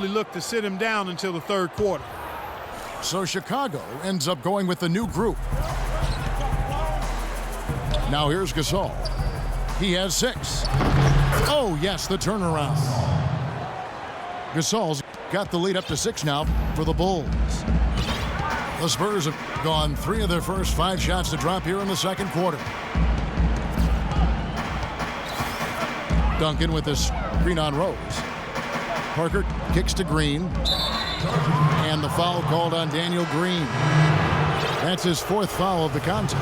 probably look to sit him down until the third quarter. So Chicago ends up going with the new group. Now here's Gasol. He has 6. Oh, yes, the turnaround. Gasol's got the lead up to 6 now for the Bulls. The Spurs have gone 3 of their first 5 shots to drop here in the second quarter. Duncan with this screen on Rose. Parker kicks to Green. And the foul called on Daniel Green. That's his 4th foul of the contest.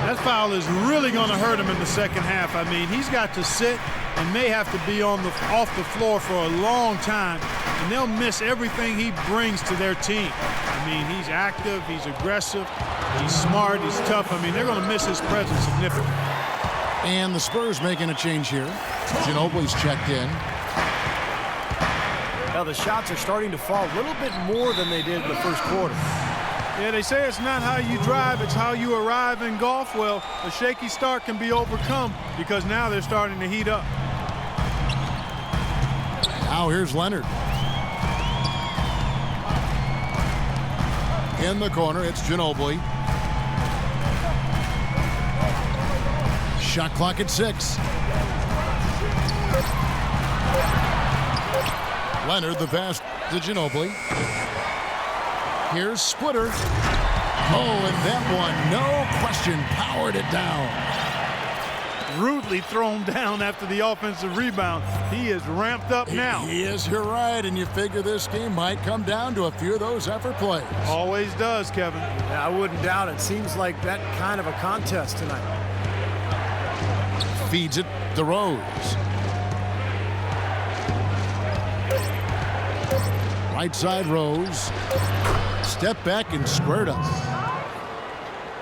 That foul is really going to hurt him in the second half. I mean, he's got to sit and may have to be off the floor for a long time, and they'll miss everything he brings to their team. I mean, he's active, he's aggressive, he's smart, he's tough. I mean, they're going to miss his presence significantly. And the Spurs making a change here. Ginobili's checked in. Now the shots are starting to fall a little bit more than they did in the first quarter. Yeah, they say it's not how you drive, it's how you arrive in golf. Well, a shaky start can be overcome because now they're starting to heat up. Now here's Leonard. In the corner, it's Ginobili. Shot clock at 6. Leonard, the pass to Ginobili. Here's Splitter. Oh, and that one, no question, powered it down. Rudely thrown down after the offensive rebound. He is ramped up now. He is, you're right, and you figure this game might come down to a few of those effort plays. Always does, Kevin. Yeah, I wouldn't doubt it. Seems like that kind of a contest tonight. Feeds it to Rose. Right side, Rose. Step back and squared up.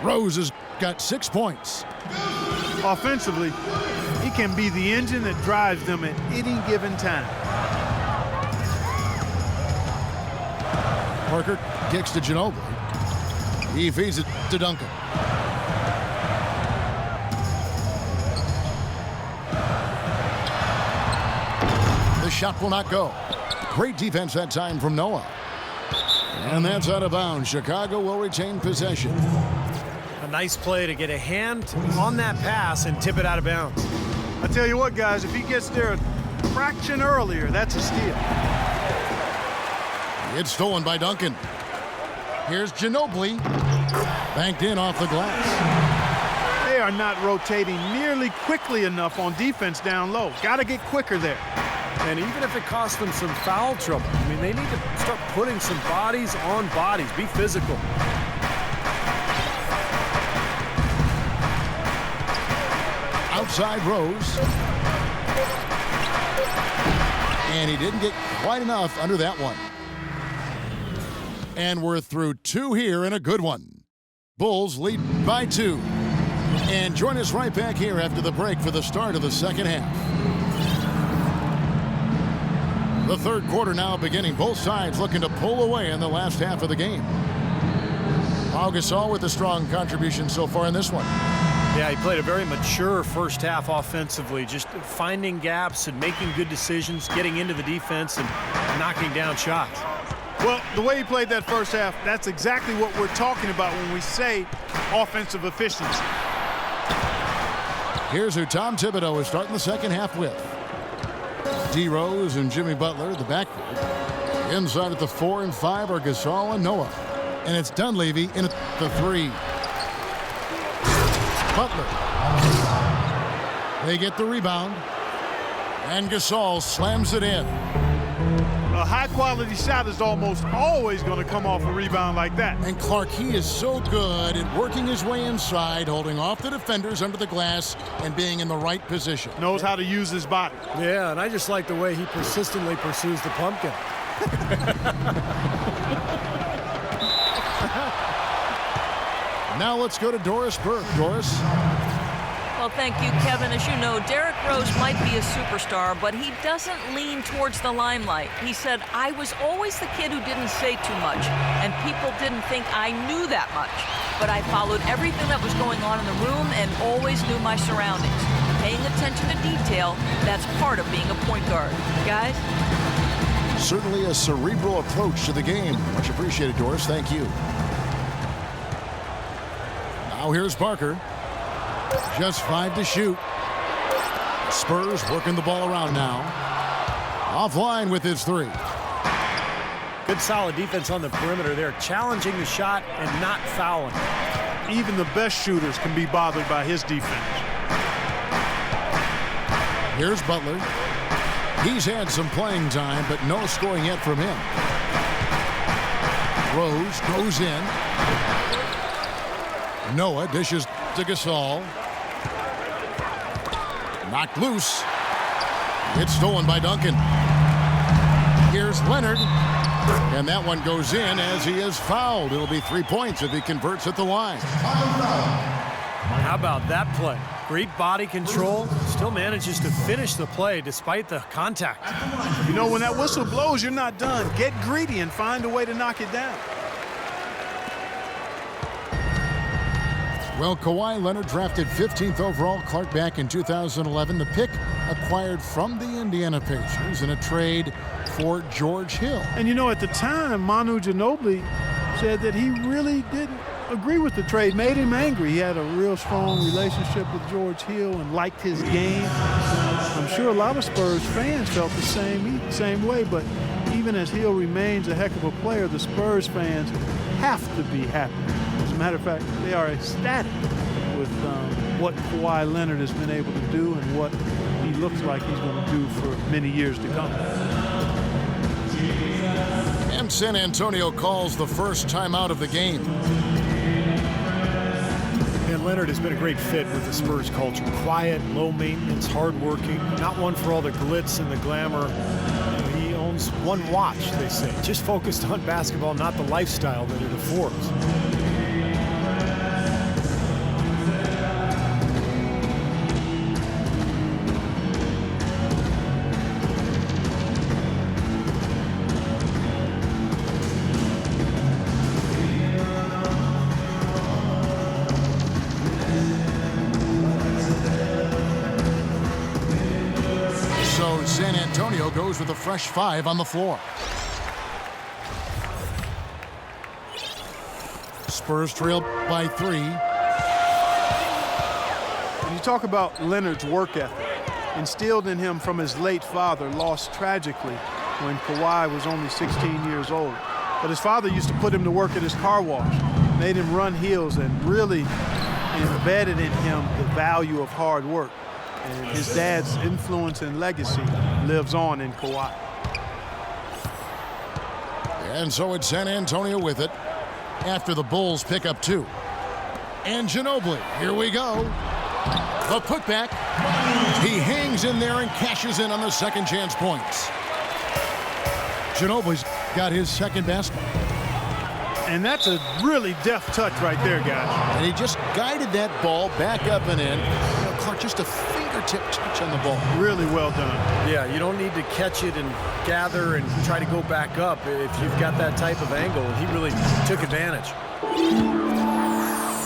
Rose has got 6 points. Offensively, he can be the engine that drives them at any given time. Parker kicks to Ginobili. He feeds it to Duncan. The shot will not go. Great defense that time from Noah. And that's out of bounds. Chicago will retain possession. A nice play to get a hand on that pass and tip it out of bounds. I tell you what, guys, if he gets there a fraction earlier, that's a steal. It's stolen by Duncan. Here's Ginobili. Banked in off the glass. They are not rotating nearly quickly enough on defense down low. Got to get quicker there. And even if it costs them some foul trouble, I mean, they need to start putting some bodies on bodies. Be physical. Outside Rose. And he didn't get quite enough under that one. And we're through 2 here and a good one. Bulls lead by 2. And join us right back here after the break for the start of the second half. The third quarter now beginning. Both sides looking to pull away in the last half of the game. Pau Gasol with a strong contribution so far in this one. Yeah, he played a very mature first half offensively, just finding gaps and making good decisions, getting into the defense and knocking down shots. Well, the way he played that first half, that's exactly what we're talking about when we say offensive efficiency. Here's who Tom Thibodeau is starting the second half with. D. Rose and Jimmy Butler, the backcourt. Inside at the 4 and 5 are Gasol and Noah. And it's Dunleavy in at the 3. Butler. They get the rebound. And Gasol slams it in. A high-quality shot is almost always going to come off a rebound like that. And Clark, he is so good at working his way inside, holding off the defenders under the glass, and being in the right position. Knows how to use his body. Yeah, and I just like the way he persistently pursues the pumpkin. Now let's go to Doris Burke. Doris? Well, thank you, Kevin. As you know, Derrick Rose might be a superstar, but he doesn't lean towards the limelight. He said, I was always the kid who didn't say too much, and people didn't think I knew that much. But I followed everything that was going on in the room and always knew my surroundings. Paying attention to detail, that's part of being a point guard. Guys? Certainly a cerebral approach to the game. Much appreciated, Doris. Thank you. Now here's Parker. Just 5 to shoot. Spurs working the ball around now. Offline with his 3. Good solid defense on the perimeter there, challenging the shot and not fouling. Even the best shooters can be bothered by his defense. Here's Butler. He's had some playing time, but no scoring yet from him. Rose goes in. Noah dishes to Gasol. Knocked loose. It's stolen by Duncan. Here's Leonard. And that one goes in as he is fouled. It'll be 3 points if he converts at the line. How about that play? Great body control. Still manages to finish the play despite the contact. You know, when that whistle blows, you're not done. Get greedy and find a way to knock it down. Well, Kawhi Leonard drafted 15th overall, Clark, back in 2011. The pick acquired from the Indiana Pacers in a trade for George Hill. And you know, at the time, Manu Ginobili said that he really didn't agree with the trade, made him angry. He had a real strong relationship with George Hill and liked his game. I'm sure a lot of Spurs fans felt the same way, but even as Hill remains a heck of a player, the Spurs fans have to be happy. As a matter of fact, they are ecstatic with what Kawhi Leonard has been able to do and what he looks like he's going to do for many years to come. And San Antonio calls the first timeout of the game. And Leonard has been a great fit with the Spurs culture. Quiet, low maintenance, hardworking, not one for all the glitz and the glamour. He owns one watch, they say. Just focused on basketball, not the lifestyle that it affords. San Antonio goes with a fresh 5 on the floor. Spurs trail by 3. When you talk about Leonard's work ethic, instilled in him from his late father, lost tragically when Kawhi was only 16 years old. But his father used to put him to work at his car wash, made him run hills, and really embedded in him the value of hard work. And his dad's influence and legacy lives on in Kawhi. And so it's San Antonio with it after the Bulls pick up 2. And Ginobili, here we go. The putback. He hangs in there and cashes in on the second chance points. Ginobili's got his second basket. And that's a really deft touch right there, guys. And he just guided that ball back up and in. Clark, just a fingertip touch on the ball. Really well done. Yeah, you don't need to catch it and gather and try to go back up if you've got that type of angle. He really took advantage.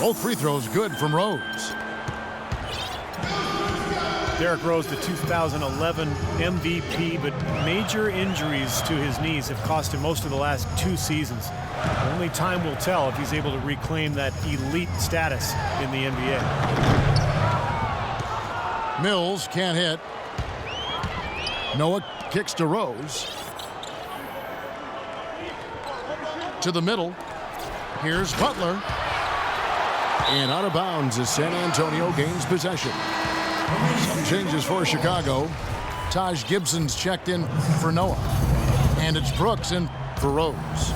Both free throws good from Rose. Derrick Rose, the 2011 MVP, but major injuries to his knees have cost him most of the last 2 seasons. Only time will tell if he's able to reclaim that elite status in the NBA. Mills can't hit. Noah kicks to Rose. To the middle. Here's Butler. And out of bounds as San Antonio gains possession. Some changes for Chicago. Taj Gibson's checked in for Noah. And it's Brooks in for Rose.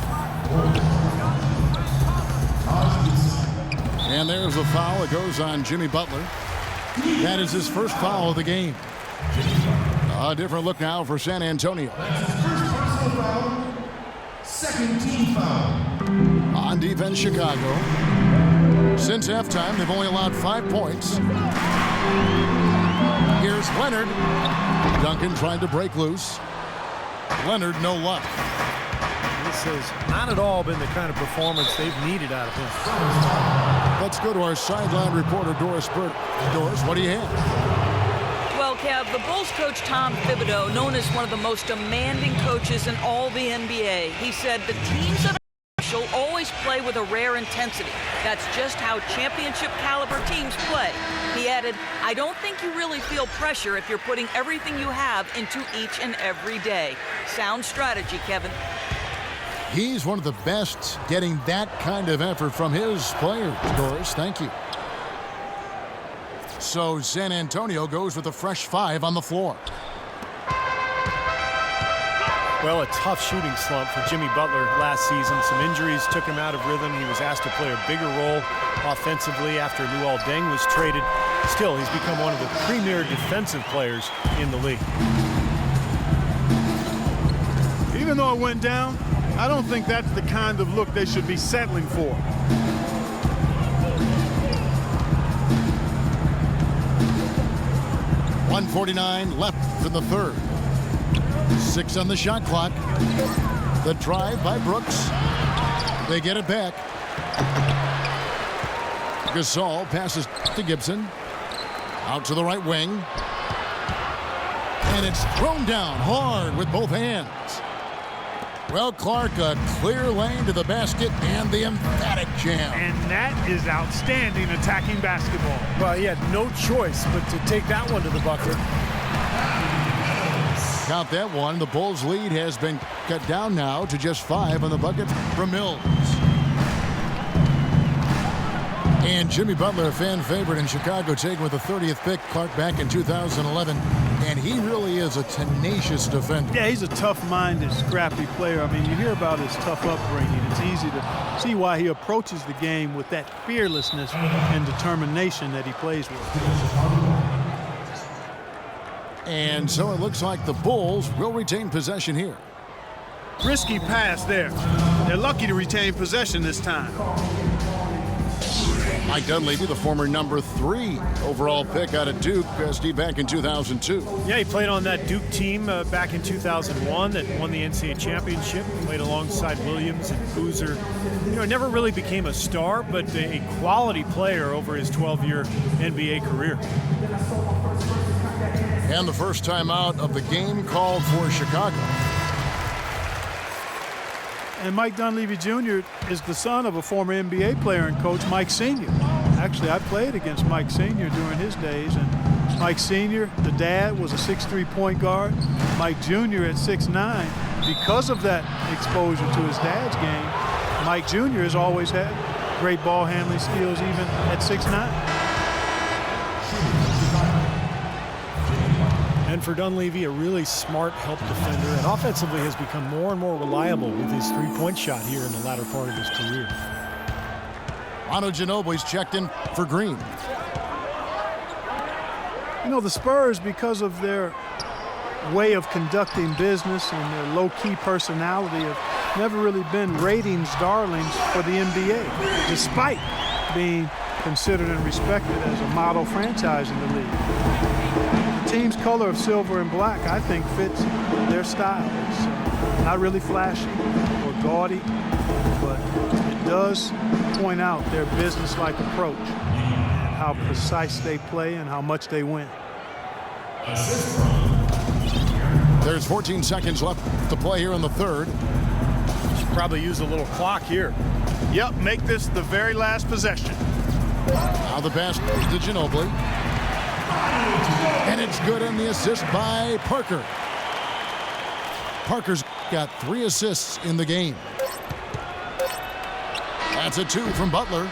And there's a foul. It goes on Jimmy Butler. That is his first foul of the game. A different look now for San Antonio. Second team foul. On defense, Chicago. Since halftime, they've only allowed 5 points. Here's Leonard. Duncan trying to break loose. Leonard, no luck. This has not at all been the kind of performance they've needed out of him. Let's go to our sideline reporter, Doris Burt. Doris, what do you have? Well, Kev, the Bulls coach Tom Thibodeau, known as one of the most demanding coaches in all the NBA, he said the teams that are special always play with a rare intensity. That's just how championship caliber teams play. He added, I don't think you really feel pressure if you're putting everything you have into each and every day. Sound strategy, Kevin. He's one of the best getting that kind of effort from his players, Doris. Thank you. So San Antonio goes with a fresh 5 on the floor. Well, a tough shooting slump for Jimmy Butler last season. Some injuries took him out of rhythm. He was asked to play a bigger role offensively after Luol Deng was traded. Still, he's become one of the premier defensive players in the league. Even though it went down, I don't think that's the kind of look they should be settling for. .149 left in the third. 6 on the shot clock. The drive by Brooks. They get it back. Gasol passes to Gibson. Out to the right wing. And it's thrown down hard with both hands. Well, Clark, a clear lane to the basket and the emphatic jam. And that is outstanding attacking basketball. Well, he had no choice but to take that one to the bucket. Count that one. The Bulls' lead has been cut down now to just 5 on the bucket from Mills. And Jimmy Butler, a fan favorite in Chicago, taken with the 30th pick, Clark, back in 2011. And he really is a tenacious defender. Yeah, he's a tough-minded, scrappy player. I mean, you hear about his tough upbringing. It's easy to see why he approaches the game with that fearlessness and determination that he plays with. And so it looks like the Bulls will retain possession here. Risky pass there. They're lucky to retain possession this time. Mike Dunleavy, the former number 3 overall pick out of Duke, Steve, back in 2002. Yeah, he played on that Duke team back in 2001 that won the NCAA championship. Played alongside Williams and Boozer. You know, never really became a star, but a quality player over his 12-year NBA career. And the first time out of the game called for Chicago. And Mike Dunleavy Jr. is the son of a former NBA player and coach, Mike Sr. Actually, I played against Mike Sr. during his days, and Mike Sr., the dad, was a 6'3" point guard. Mike Jr. at 6'9". Because of that exposure to his dad's game, Mike Jr. has always had great ball handling skills even at 6'9". And for Dunleavy, a really smart help defender, and offensively has become more and more reliable with his three-point shot here in the latter part of his career. Manu Ginobili's checked in for Green. You know, the Spurs, because of their way of conducting business and their low-key personality, have never really been ratings darlings for the NBA, despite being considered and respected as a model franchise in the league. The team's color of silver and black, I think, fits their style. It's not really flashy or gaudy, but it does point out their business-like approach and how precise they play and how much they win. There's 14 seconds left to play here in the third. Should probably use a little clock here. Yep, make this the very last possession. Now the pass to Ginobili. And it's good, and the assist by Parker. Parker's got 3 assists in the game. That's a 2 from Butler.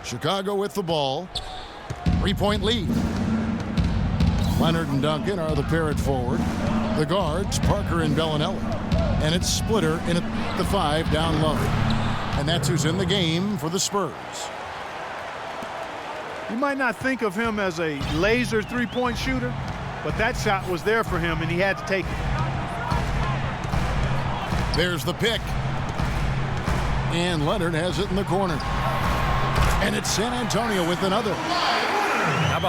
Chicago with the ball. 3-point lead. Leonard and Duncan are the pair at forward. The guards, Parker and Bellinelli. And it's Splitter in at the 5 down low. And that's who's in the game for the Spurs. You might not think of him as a laser three-point shooter, but that shot was there for him, and he had to take it. There's the pick. And Leonard has it in the corner. And it's San Antonio with another.